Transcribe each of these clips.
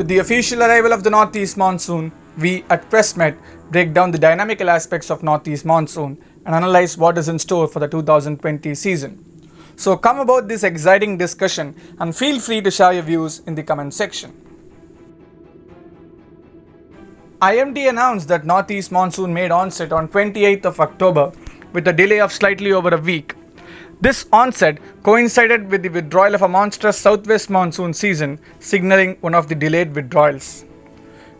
With the official arrival of the northeast monsoon, we at PressMet break down the dynamical aspects of northeast monsoon and analyze what is in store for the 2020 season. So come about this exciting discussion and feel free to share your views in the comment section. IMD announced that northeast monsoon made onset on 28th of October with a delay of slightly over a week. This onset coincided with the withdrawal of a monstrous southwest monsoon season, signaling one of the delayed withdrawals.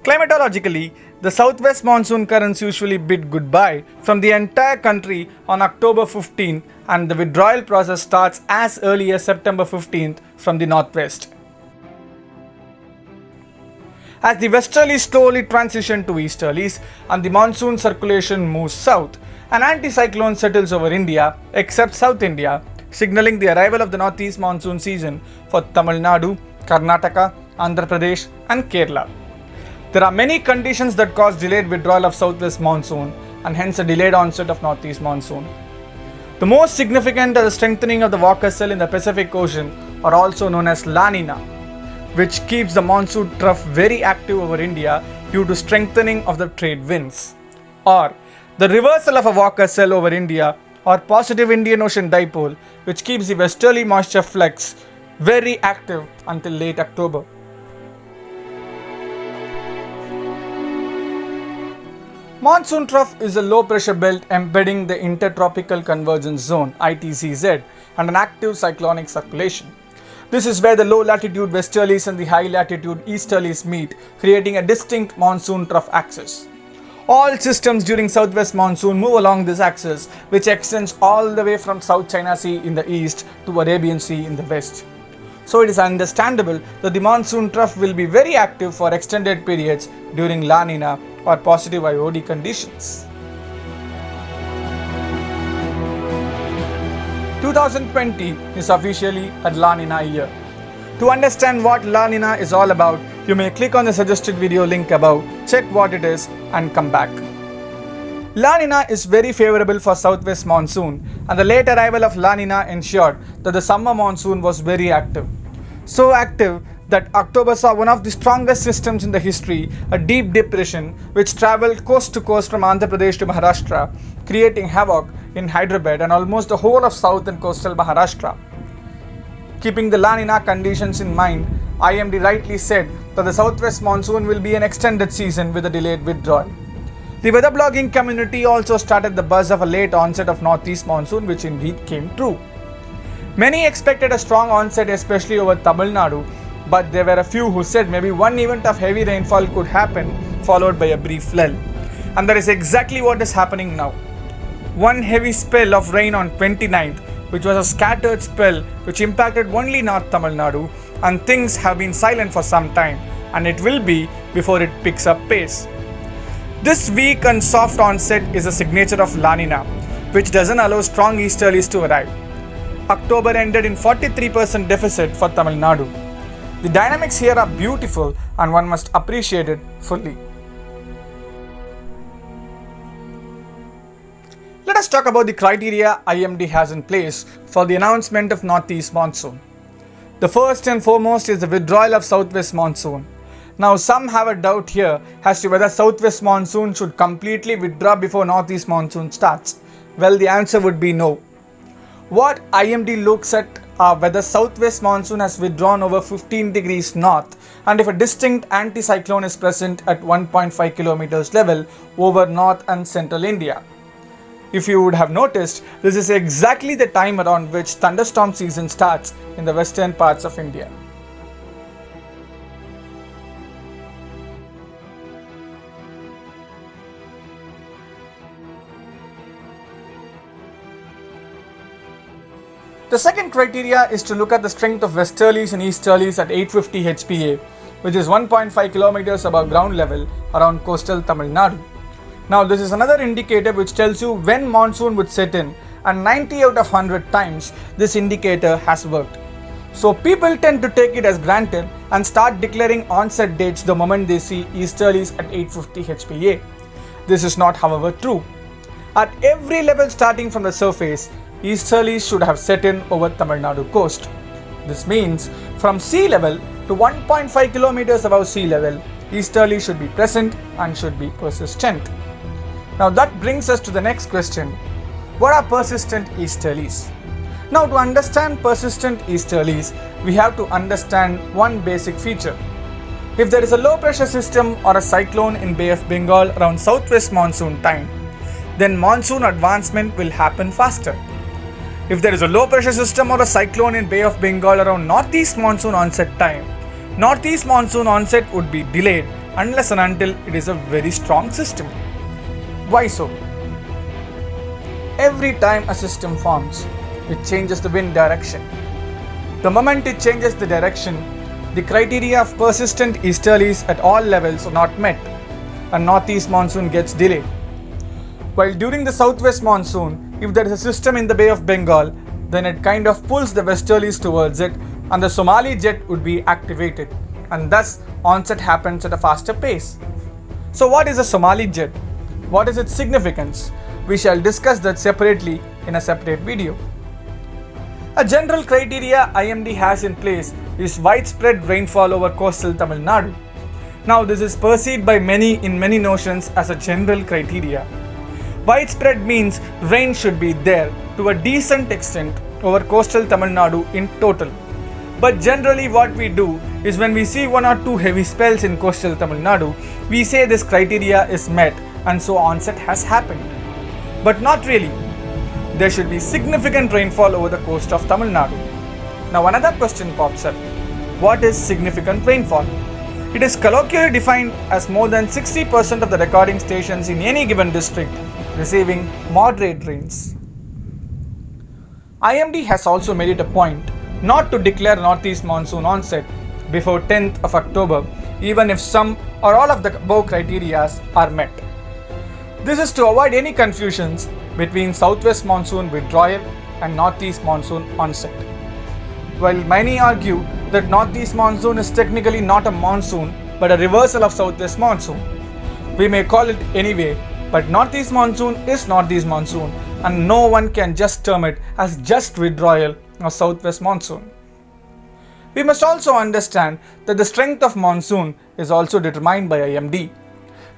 Climatologically, the southwest monsoon currents usually bid goodbye from the entire country on October 15th, and the withdrawal process starts as early as September 15th from the northwest. As the westerlies slowly transition to easterlies and the monsoon circulation moves south, an anticyclone settles over India, except South India, signaling the arrival of the northeast monsoon season for Tamil Nadu, Karnataka, Andhra Pradesh and Kerala. There are many conditions that cause delayed withdrawal of southwest monsoon and hence a delayed onset of northeast monsoon. The most significant are the strengthening of the Walker cell in the Pacific Ocean, or also known as La Nina, which keeps the Monsoon Trough very active over India due to strengthening of the trade winds, or the reversal of a Walker cell over India, or positive Indian Ocean dipole, which keeps the westerly moisture flux very active until late October. Monsoon Trough is a low pressure belt embedding the Intertropical Convergence Zone (ITCZ) and an active cyclonic circulation. This is where the low latitude westerlies and the high latitude easterlies meet, creating a distinct monsoon trough axis. All systems during southwest monsoon move along this axis, which extends all the way from South China Sea in the east to Arabian Sea in the west. So it is understandable that the monsoon trough will be very active for extended periods during La Nina or positive IOD conditions. 2020 is officially a La Nina year. To understand what La Nina is all about, you may click on the suggested video link above, check what it is and come back. La Nina is very favorable for southwest monsoon, and the late arrival of La Nina ensured that the summer monsoon was very active. So active that October saw one of the strongest systems in the history, a deep depression which travelled coast to coast from Andhra Pradesh to Maharashtra, creating havoc in Hyderabad and almost the whole of south and coastal Maharashtra. Keeping the La Nina conditions in mind, IMD rightly said that the southwest monsoon will be an extended season with a delayed withdrawal. The weather blogging community also started the buzz of a late onset of northeast monsoon, which indeed came true. Many expected a strong onset, especially over Tamil Nadu, but there were a few who said maybe one event of heavy rainfall could happen, followed by a brief lull. And that is exactly what is happening now. One heavy spell of rain on 29th, which was a scattered spell which impacted only North Tamil Nadu, and things have been silent for some time, and it will be before it picks up pace. This weak and soft onset is a signature of La Nina, which doesn't allow strong easterlies to arrive. October ended in 43% deficit for Tamil Nadu. The dynamics here are beautiful and one must appreciate it fully. Let us talk about the criteria IMD has in place for the announcement of northeast monsoon. The first and foremost is the withdrawal of southwest monsoon. Now some have a doubt here as to whether southwest monsoon should completely withdraw before northeast monsoon starts. Well, the answer would be no. What IMD looks at are whether southwest monsoon has withdrawn over 15 degrees north and if a distinct anticyclone is present at 1.5 kilometers level over north and central India. If you would have noticed, this is exactly the time around which thunderstorm season starts in the western parts of India. The second criteria is to look at the strength of westerlies and easterlies at 850 HPA, which is 1.5 kilometers above ground level around coastal Tamil Nadu. Now this is another indicator which tells you when monsoon would set in, and 90 out of 100 times this indicator has worked. So people tend to take it as granted and start declaring onset dates the moment they see easterlies at 850 HPA. This is not, however, true. At every level starting from the surface, easterlies should have set in over Tamil Nadu coast. This means from sea level, to 1.5 kilometers above sea level, easterlies should be present and should be persistent. Now that brings us to the next question. What are persistent easterlies? Now to understand persistent easterlies, we have to understand one basic feature. If there is a low pressure system or a cyclone in Bay of Bengal around southwest monsoon time, then monsoon advancement will happen faster. If there is a low pressure system or a cyclone in Bay of Bengal around northeast monsoon onset time, northeast monsoon onset would be delayed unless and until it is a very strong system. Why so? Every time a system forms, it changes the wind direction. The moment it changes the direction, the criteria of persistent easterlies at all levels are not met and northeast monsoon gets delayed. While during the southwest monsoon, if there is a system in the Bay of Bengal, then it kind of pulls the westerlies towards it and the Somali jet would be activated, and thus onset happens at a faster pace. So what is a Somali jet? What is its significance? We shall discuss that separately in a separate video. A general criteria IMD has in place is widespread rainfall over coastal Tamil Nadu. Now this is perceived by many in many notions as a general criteria. Widespread means rain should be there to a decent extent over coastal Tamil Nadu in total. But generally what we do is when we see one or two heavy spells in coastal Tamil Nadu, we say this criteria is met and so onset has happened. But not really. There should be significant rainfall over the coast of Tamil Nadu. Now another question pops up. What is significant rainfall? It is colloquially defined as more than 60% of the recording stations in any given district receiving moderate rains. IMD has also made it a point not to declare northeast monsoon onset before 10th of October even if some or all of the above criteria are met. This is to avoid any confusions between southwest monsoon withdrawal and northeast monsoon onset. While many argue that northeast monsoon is technically not a monsoon but a reversal of southwest monsoon, we may call it anyway, but northeast monsoon is northeast monsoon and no one can just term it as just withdrawal of southwest monsoon. We must also understand that the strength of monsoon is also determined by IMD.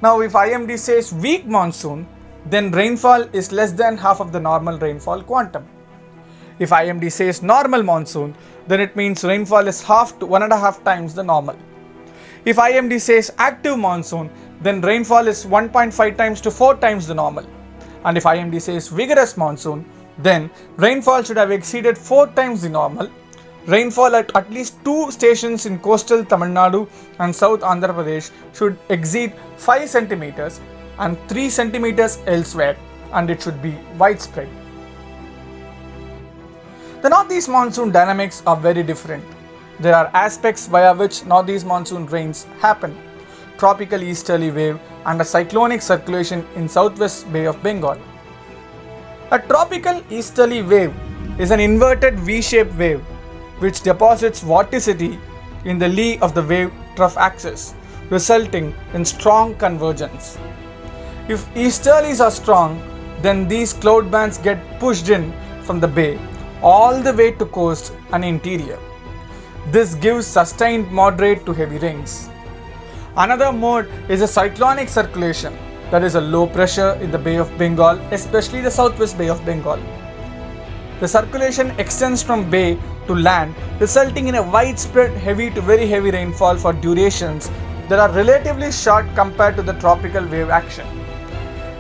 Now if IMD says weak monsoon, then rainfall is less than half of the normal rainfall quantum. If IMD says normal monsoon, then it means rainfall is half to 1.5 times the normal. If IMD says active monsoon, then rainfall is 1.5 times to 4 times the normal. And if IMD says vigorous monsoon, then rainfall should have exceeded 4 times the normal. Rainfall at least 2 stations in coastal Tamil Nadu and South Andhra Pradesh should exceed 5 centimeters and 3 centimeters elsewhere, and it should be widespread. The northeast monsoon dynamics are very different. There are aspects via which northeast monsoon rains happen: tropical easterly wave and a cyclonic circulation in southwest Bay of Bengal. A tropical easterly wave is an inverted V-shaped wave which deposits vorticity in the lee of the wave trough axis, resulting in strong convergence. If easterlies are strong, then these cloud bands get pushed in from the bay all the way to coast and interior. This gives sustained moderate to heavy rains. Another mode is a cyclonic circulation, that is a low pressure in the Bay of Bengal, especially the southwest Bay of Bengal. The circulation extends from bay to land, resulting in a widespread heavy to very heavy rainfall for durations that are relatively short compared to the tropical wave action.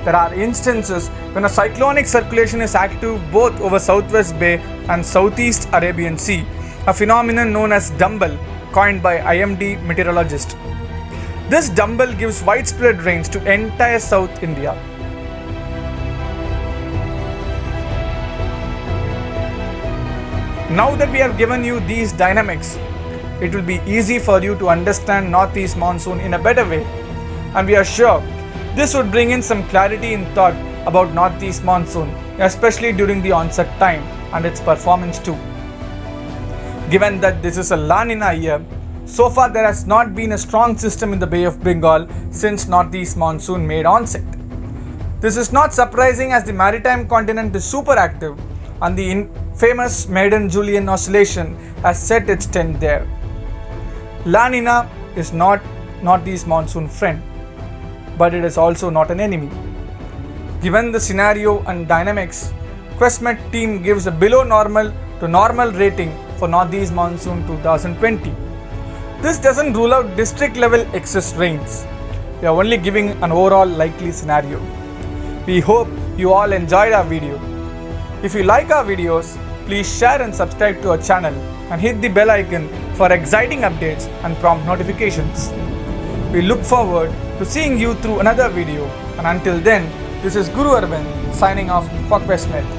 There are instances when a cyclonic circulation is active both over Southwest Bay and Southeast Arabian Sea, a phenomenon known as dumbbell, coined by IMD meteorologist. This dumbbell gives widespread rains to entire South India. Now that we have given you these dynamics, it will be easy for you to understand northeast monsoon in a better way, and we are sure this would bring in some clarity in thought about northeast monsoon, especially during the onset time and its performance too. Given that this is a La Nina year, so far there has not been a strong system in the Bay of Bengal since northeast monsoon made onset. This is not surprising as the maritime continent is super active and the famous Maiden Julian oscillation has set its tent there. La Nina is not Northeast monsoon friend, but it is also not an enemy. Given the scenario and dynamics, QuestMet team gives a below normal to normal rating for Northeast monsoon 2020. This doesn't rule out district level excess rains. We are only giving an overall likely scenario. We hope you all enjoyed our video. If you like our videos, please share and subscribe to our channel and hit the bell icon for exciting updates and prompt notifications. We look forward to seeing you through another video, and until then, this is Guru Arvind signing off for QuestMet.